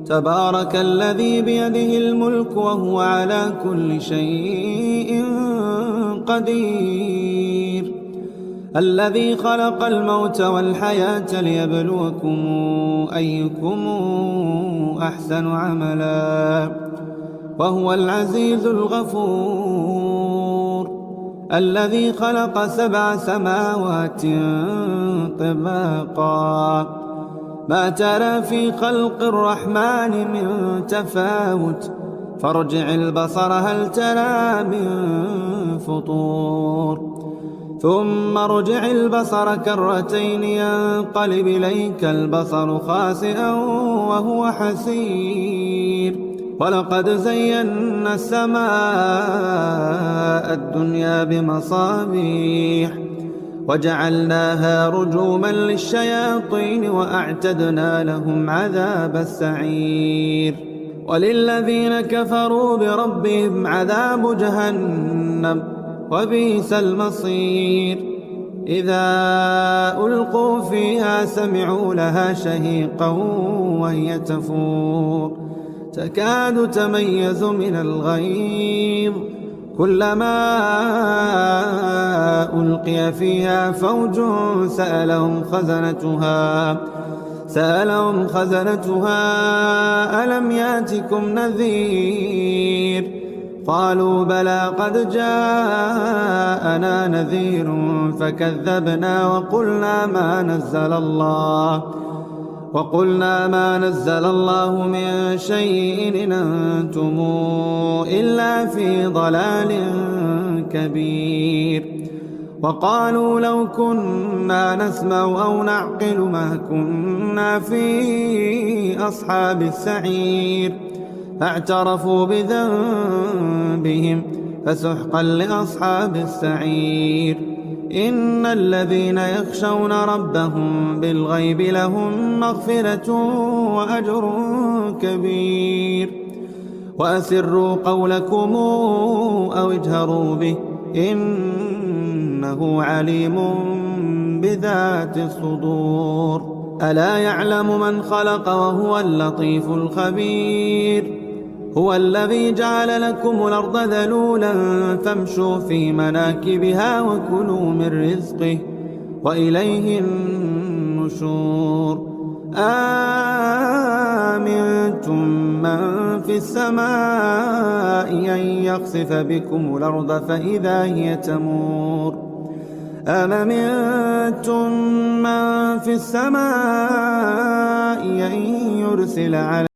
تبارك الذي بيده الملك وهو على كل شيء قدير. الذي خلق الموت والحياة ليبلوكم أيكم أحسن عملا وهو العزيز الغفور. الذي خلق 7 سماوات طباقا ما ترى في خلق الرحمن من تفاوت فارجع البصر هل ترى من فطور ثم ارجع البصر كرتين ينقلب إليك البصر خاسئا وهو حسير. ولقد زينا السماء الدنيا بمصابيح وجعلناها رجوما للشياطين وأعتدنا لهم عذاب السعير. وللذين كفروا بربهم عذاب جهنم وبئس المصير. إذا ألقوا فيها سمعوا لها شهيقا وهي تفور تكاد تميز من الغيظ كلما ألقي فيها فوج سألهم خزنتها ألم يأتكم نذير قالوا بلى قد جاءنا نذير فكذبنا وقلنا ما نزل الله من شيء إن أنتم إلا في ضلال كبير. وقالوا لو كنا نسمع أو نعقل ما كنا في أصحاب السعير فاعترفوا بذنبهم فسحقا لأصحاب السعير. إن الذين يخشون ربهم بالغيب لهم مغفرة وأجر كبير. وأسروا قولكم أو اجهروا به إنه عليم بذات الصدور. ألا يعلم من خلق وهو اللطيف الخبير. هو الذي جعل لكم الأرض ذلولا فامشوا في مناكبها وكلوا من رزقه وإليه النشور. آمنتم من في السماء أن يخسف بكم الأرض فإذا هي تمور أم أمنتم من في السماء أن يرسل عليكم